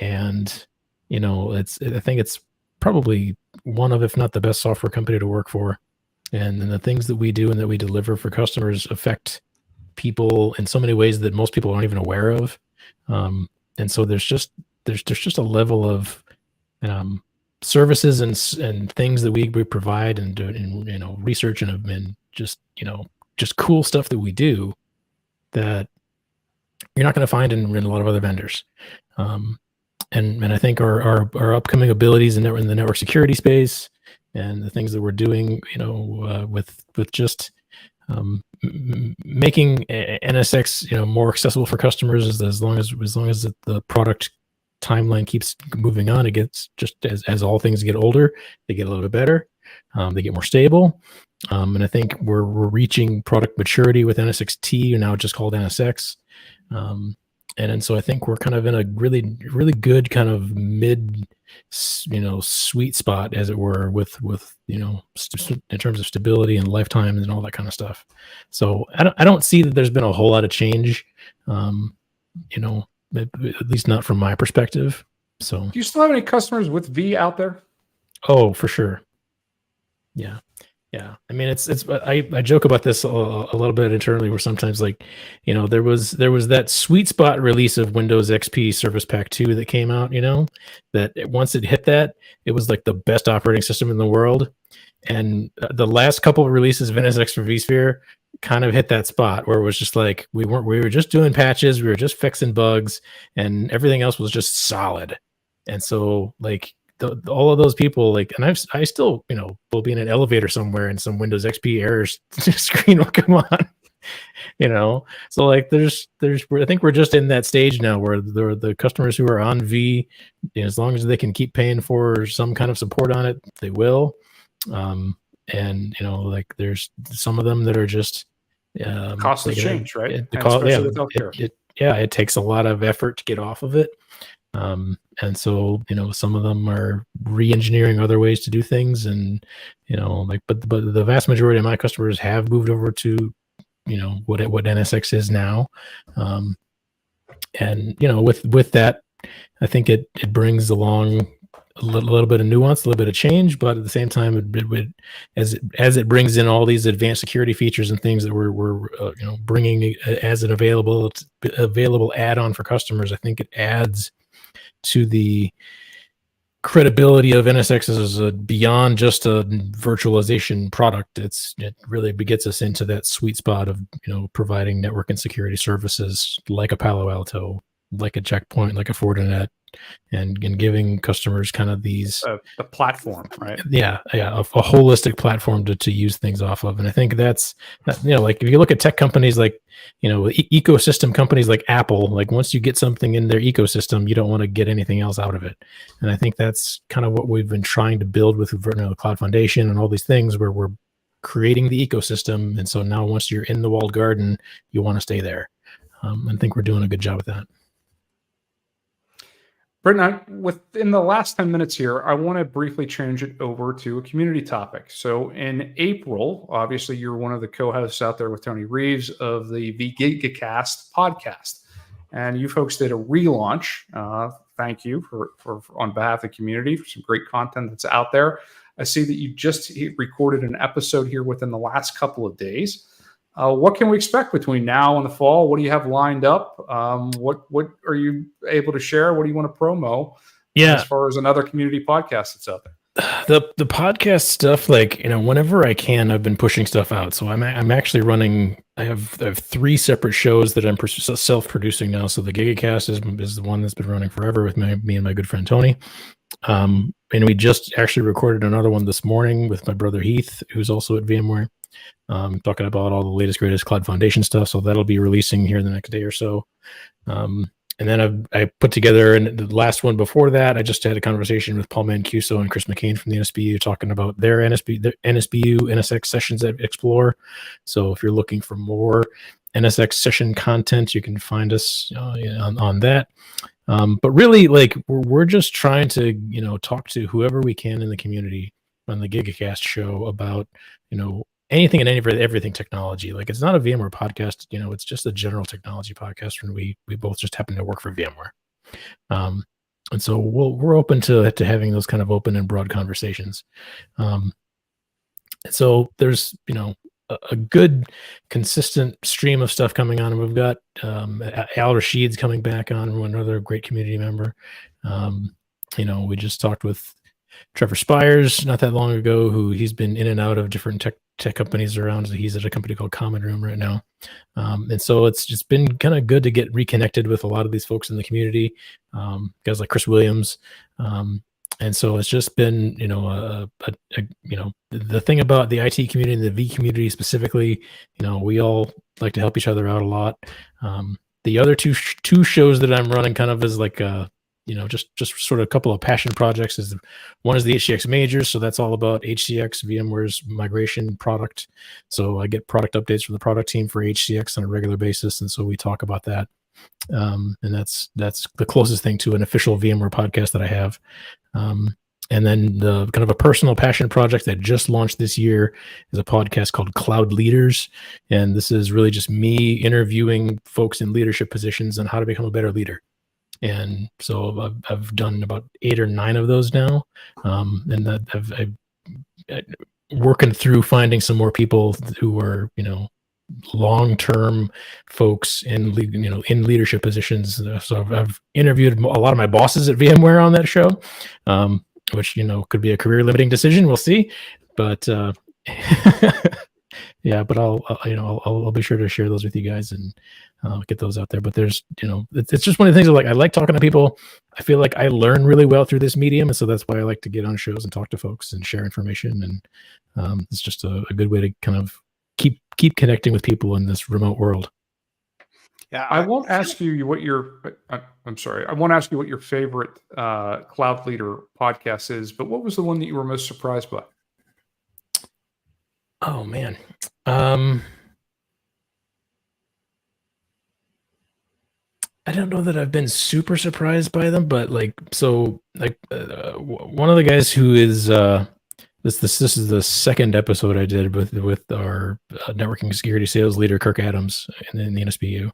and I think it's probably one of, if not the best software company to work for. And the things that we do and that we deliver for customers affect people in so many ways that most people aren't even aware of. And so there's just a level of services and things that we provide and do, and research and just cool stuff that we do that you're not going to find in a lot of other vendors. And I think our upcoming abilities in the network security space and the things that we're doing, with just making NSX more accessible for customers, as long as the product timeline keeps moving on, it gets, just as all things get older, they get a little bit better, they get more stable, and I think we're reaching product maturity with NSX-T, now just called NSX. And so I think we're kind of in a really, really good kind of mid, sweet spot, as it were, with in terms of stability and lifetime and all that kind of stuff. So I don't see that there's been a whole lot of change. at least not from my perspective. So, Do you still have any customers with V out there? oh, for sure. Yeah. Yeah. I mean, I joke about this a little bit internally, where sometimes, like, there was that sweet spot release of Windows XP Service Pack 2 that came out, that once it hit that, it was like the best operating system in the world. And the last couple of releases of NSX for vSphere kind of hit that spot where it was just like, we were just doing patches, we were just fixing bugs, and everything else was just solid. And so, like, all of those people, like, and I still, will be in an elevator somewhere and some Windows XP errors screen will come on, so like I think we're just in that stage now where the customers who are on V, as long as they can keep paying for some kind of support on it, they will. And like, there's some of them that are just Cost has changed, right? The And cost, especially with healthcare. it takes a lot of effort to get off of it. And so, some of them are re-engineering other ways to do things, and but the vast majority of my customers have moved over to what NSX is now. And with that, I think it brings along a little bit of nuance, a little bit of change, but at the same time, it would, as it brings in all these advanced security features and things that we're bringing as an available add-on for customers, I think it adds to the credibility of NSX as beyond just a virtualization product. It really gets us into that sweet spot of providing network and security services like a Palo Alto, like a Checkpoint, like a Fortinet, and giving customers kind of these the platform, right? A holistic platform to use things off of. And I think that's like, if you look at tech companies like ecosystem companies like Apple, like, once you get something in their ecosystem, you don't want to get anything else out of it. And I think that's kind of what we've been trying to build with the Cloud Foundation and all these things, where we're creating the ecosystem. And so now, once you're in the walled garden, you want to stay there. I think we're doing a good job with that. Britton, within the last 10 minutes here, I want to briefly change it over to a community topic. So in April, obviously, you're one of the co-hosts out there with Tony Reeves of the VGigaCast podcast. And you folks did a relaunch. Thank you for on behalf of the community for some great content that's out there. I see that you just recorded an episode here within the last couple of days. What can we expect between now and the fall? What do you have lined up? What are you able to share? What do you want to promo? As far as another community podcast that's out there. The podcast stuff, like, whenever I can, I've been pushing stuff out. So I'm actually running. I have 3 separate shows that I'm self-producing now. So the GigaCast is the one that's been running forever with me and my good friend Tony. And we just actually recorded another one this morning with my brother Heath, who's also at VMware. Talking about all the latest, greatest Cloud Foundation stuff. So that'll be releasing here in the next day or so. And then I put together, and the last one before that, I just had a conversation with Paul Mancuso and Chris McCain from the NSBU talking about their NSBU NSX sessions at Explore. So if you're looking for more NSX session content, you can find us on that. But really, like, we're just trying to, talk to whoever we can in the community on the GigaCast show about, anything and everything technology. Like, it's not a VMware podcast, it's just a general technology podcast, and we both just happen to work for VMware. And so we're open to having those kind of open and broad conversations. And so there's, a good consistent stream of stuff coming on. And we've got Al Rashid's coming back on, another great community member. We just talked with Trevor Spires not that long ago, who he's been in and out of different tech companies around. He's at a company called Common Room right now. And so it's just been kind of good to get reconnected with a lot of these folks in the community, guys like Chris Williams. And so it's just been, the thing about the IT community and the V community specifically, we all like to help each other out a lot. The other two shows that I'm running kind of as like just sort of a couple of passion projects. One is the HCX Majors, so that's all about HCX, VMware's migration product. So I get product updates from the product team for HCX on a regular basis, and so we talk about that. And that's the closest thing to an official VMware podcast that I have. And then the kind of a personal passion project that just launched this year is a podcast called Cloud Leaders. And this is really just me interviewing folks in leadership positions on how to become a better leader. And so I've done about 8 or 9 of those now, and that I've working through finding some more people who are, long-term folks in in leadership positions. So I've interviewed a lot of my bosses at VMware on that show, which could be a career limiting decision. We'll see, but yeah. But I'll be sure to share those with you guys and get those out there. But there's it's just one of the things that, like, I like talking to people. I feel like I learn really well through this medium, and so that's why I like to get on shows and talk to folks and share information. And it's just a good way to kind of keep connecting with people in this remote world. Yeah, I won't ask you what your. I'm sorry. I won't ask you what your favorite Cloud Leader podcast is, but what was the one that you were most surprised by? Oh man, I don't know that I've been super surprised by them, but one of the guys who is this is the second episode I did with our networking security sales leader, Kirk Adams, in the NSBU.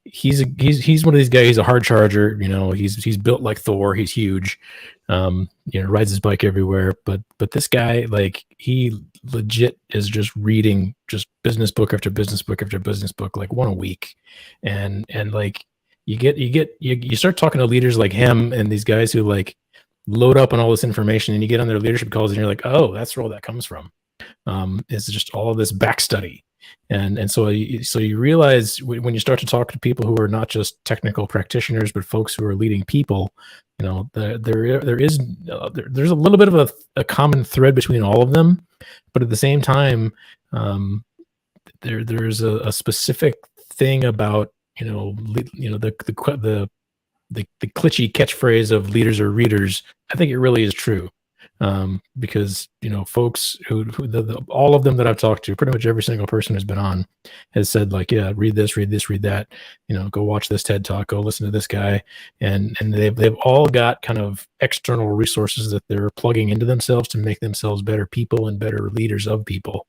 He's one of these guys. He's a hard charger. He's built like Thor. He's huge. Rides his bike everywhere. But this guy, like, he legit is just reading just business book after business book after business book, like one a week, and like you start talking to leaders like him and these guys who like load up on all this information, and you get on their leadership calls and you're like, oh, that's where all that comes from. It's just all of this back study. And so you realize when you start to talk to people who are not just technical practitioners, but folks who are leading people, there's a little bit of a common thread between all of them, but at the same time, there's a specific thing about the glitchy catchphrase of leaders are readers. I think it really is true. Because folks who all of them that I've talked to, pretty much every single person who's been on has said, like, yeah, read this, read that, go watch this TED talk, go listen to this guy, and they've all got kind of external resources that they're plugging into themselves to make themselves better people and better leaders of people.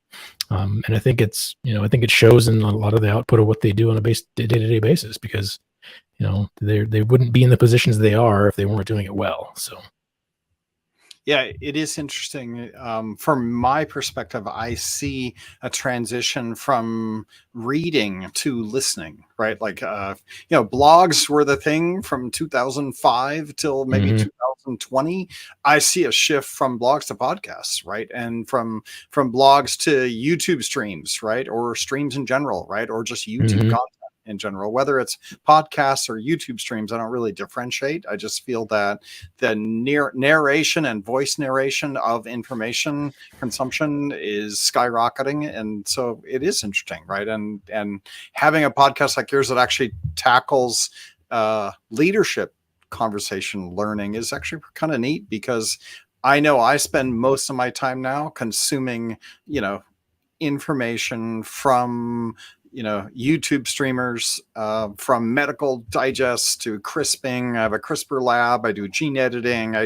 And I think it's I think it shows in a lot of the output of what they do on a day-to-day basis, because they wouldn't be in the positions they are if they weren't doing it well. So. Yeah, it is interesting. From my perspective, I see a transition from reading to listening, right? Like, blogs were the thing from 2005 till maybe 2020. I see a shift from blogs to podcasts, right? And from blogs to YouTube streams, right? Or streams in general, right? Or just YouTube content in general, whether it's podcasts or YouTube streams. I don't really differentiate. I just feel that the narration and voice narration of information consumption is skyrocketing. And so it is interesting, right? And having a podcast like yours that actually tackles leadership conversation learning is actually kind of neat, because I know I spend most of my time now consuming, information from YouTube streamers, from medical digests to crisping. I have a CRISPR lab. I do gene editing.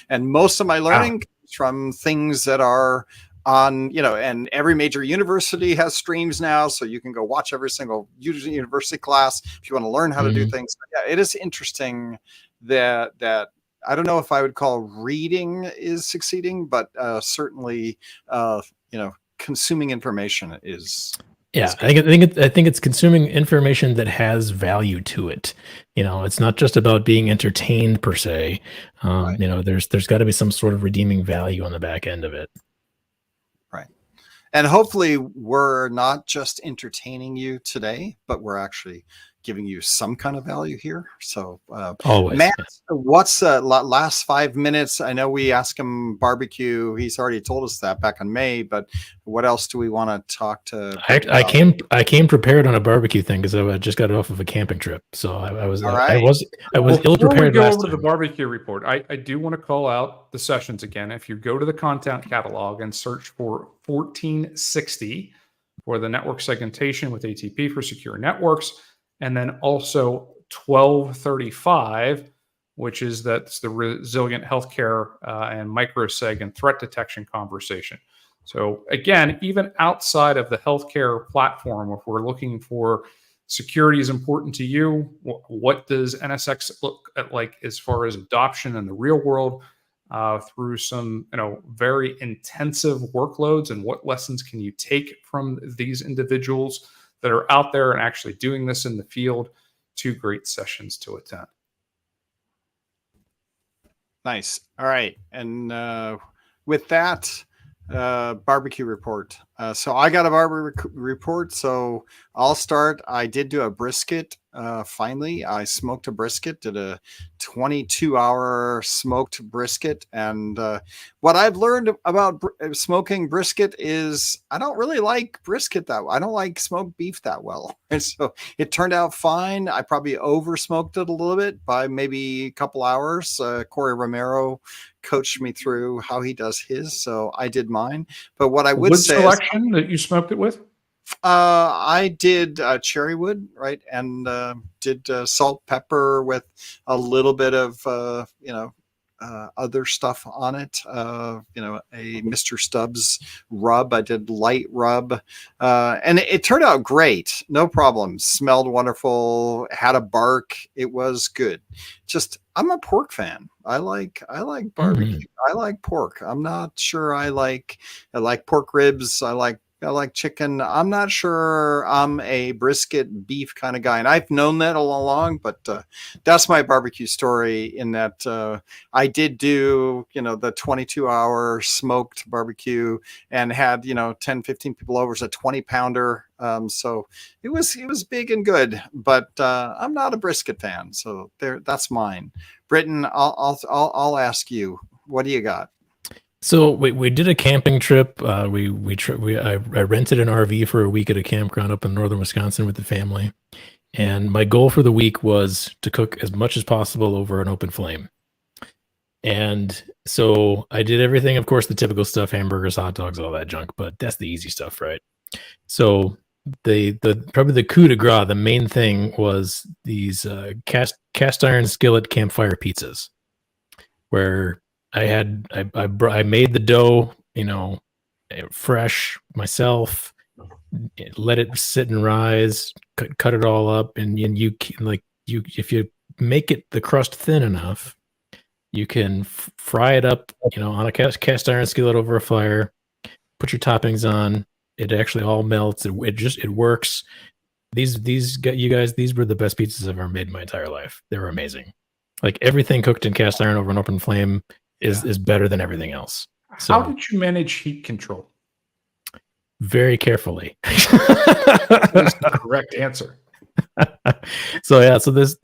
And most of my learning comes from things that are on, and every major university has streams now, so you can go watch every single university class if you want to learn how to do things. Yeah, it is interesting that I don't know if I would call reading is succeeding, but certainly, consuming information is. Yeah, I think it's consuming information that has value to it. It's not just about being entertained per se. Right. There's got to be some sort of redeeming value on the back end of it. Right. And hopefully we're not just entertaining you today, but we're actually giving you some kind of value here. So always, Matt, yes. What's last 5 minutes? I know we asked him barbecue. He's already told us that back in May, but what else do we want to talk to? I came prepared on a barbecue thing because I just got off of a camping trip. So I was ill prepared. Before we go over to the barbecue report, I do want to call out the sessions again. If you go to the content catalog and search for 1460 for the network segmentation with ATP for secure networks, and then also 1235, which is that's the resilient healthcare and microseg and threat detection conversation. So again, even outside of the healthcare platform, if we're looking for Security is important to you. What does NSX look at like as far as adoption in the real world through some very intensive workloads, and what lessons can you take from these individuals that are out there and actually doing this in the field? 2 great sessions to attend. Nice. All right. And with that, barbecue report. So I got a barbecue report. So I'll start. I did do a brisket. Finally, I smoked a brisket, did a 22-hour smoked brisket. And what I've learned about smoking brisket is I don't really like brisket that well. I don't like smoked beef that well. And so it turned out fine. I probably over smoked it a little bit by maybe a couple hours. Corey Romero coached me through how he does his. So I did mine. But what I would Wood say selection that you smoked it with? I did cherry wood, right, and did salt, pepper with a little bit of other stuff on it. A Mr. Stubbs rub. I did light rub, and it turned out great. No problem. Smelled wonderful. Had a bark. It was good. Just I'm a pork fan. I like barbecue. I like pork. I'm not sure I like pork ribs. I like chicken. I'm not sure I'm a brisket beef kind of guy. And I've known that all along, but that's my barbecue story in that I did do, the 22-hour smoked barbecue and had, 10, 15 people over. It was a 20-pounder. So it was big and good, but I'm not a brisket fan. So that's mine. Britton, I'll ask you, what do you got? So we did a camping trip. I rented an RV for a week at a campground up in northern Wisconsin with the family, and my goal for the week was to cook as much as possible over an open flame. And so I did everything, of course, the typical stuff: hamburgers, hot dogs, all that junk. But that's the easy stuff, right? So the probably the coup de grace, the main thing was these cast iron skillet campfire pizzas, where I made the dough, fresh myself, let it sit and rise, cut it all up. And if you make it the crust thin enough, you can fry it up, on a cast iron skillet over a fire, put your toppings on. It actually all melts. It works. These were the best pizzas I've ever made in my entire life. They were amazing. Like everything cooked in cast iron over an open flame is better than everything else. So, how did you manage heat control? Very carefully. That's the correct answer. So yeah, so this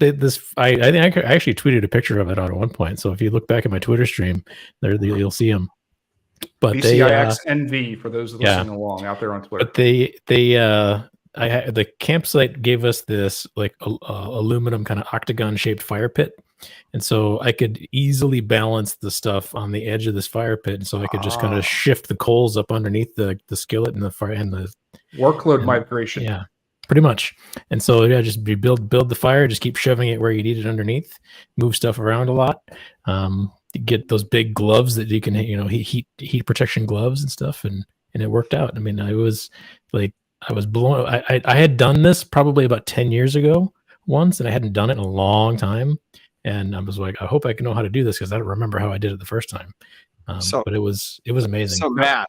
I think I actually tweeted a picture of it at one point. So if you look back at my Twitter stream, you'll see them. But BCIX NV for those listening along out there on Twitter. But the campsite gave us this like aluminum kind of octagon shaped fire pit. And so I could easily balance the stuff on the edge of this fire pit. And so I could just kind of shift the coals up underneath the skillet and the fire and the workload migration. Yeah, pretty much. And so just build the fire, just keep shoving it where you need it underneath, move stuff around a lot. Get those big gloves that you can, heat protection gloves and stuff. And it worked out. I mean, I was blown. I had done this probably about 10 years ago once, and I hadn't done it in a long time. And I was like, I hope I can know how to do this because I don't remember how I did it the first time. But it was amazing. So Matt,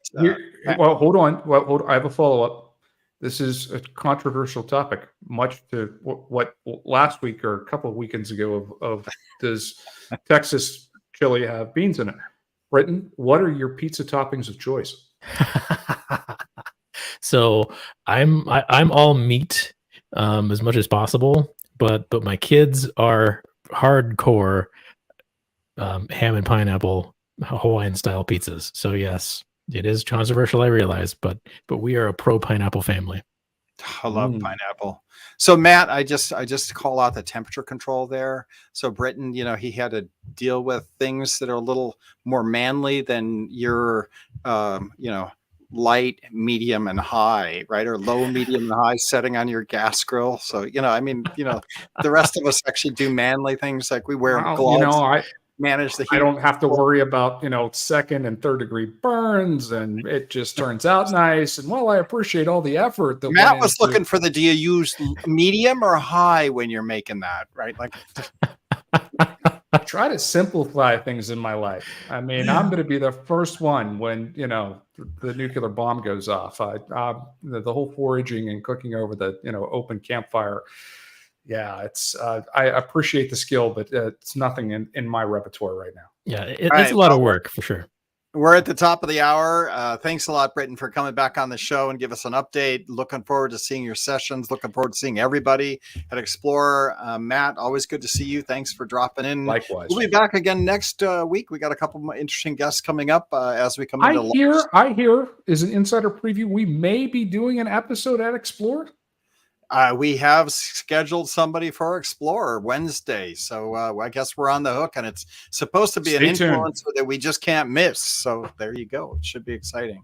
well, hold on. I have a follow up. This is a controversial topic, much to what last week or a couple of weekends ago of does Texas chili have beans in it? Britton, what are your pizza toppings of choice? So I'm all meat as much as possible, but my kids are hardcore ham and pineapple Hawaiian style pizzas. So yes, it is controversial, I realize, but we are a pro pineapple family. I love pineapple. So Matt, I just call out the temperature control there. So Britton, he had to deal with things that are a little more manly than your light, medium, and high, right? Or low, medium, and high setting on your gas grill. So, the rest of us actually do manly things like we wear gloves. manage the heat. I don't have to worry about, second and third degree burns, and it just turns out nice. And I appreciate all the effort that Matt went was into- looking for do you use medium or high when you're making that, right? Like, try to simplify things in my life. I mean, I'm going to be the first one when, the nuclear bomb goes off. The whole foraging and cooking over the, open campfire. Yeah, it's, I appreciate the skill, but it's nothing in my repertoire right now. Yeah, it's a lot of work for sure. We're at the top of the hour. Thanks a lot, Britton, for coming back on the show and give us an update. Looking forward to seeing your sessions. Looking forward to seeing everybody at Explorer. Matt, always good to see you. Thanks for dropping in. Likewise. We'll be back again next week. We got a couple more interesting guests coming up as we come into I hear is an insider preview. We may be doing an episode at Explorer. We have scheduled somebody for Explorer Wednesday. So I guess we're on the hook, and it's supposed to be Stay an tuned. influencer that we just can't miss. So there you go. It should be exciting.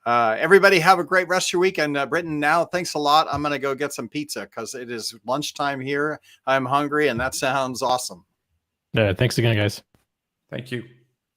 Everybody have a great rest of your week. And Britton, now, thanks a lot. I'm going to go get some pizza because it is lunchtime here. I'm hungry, and that sounds awesome. Thanks again, guys. Thank you.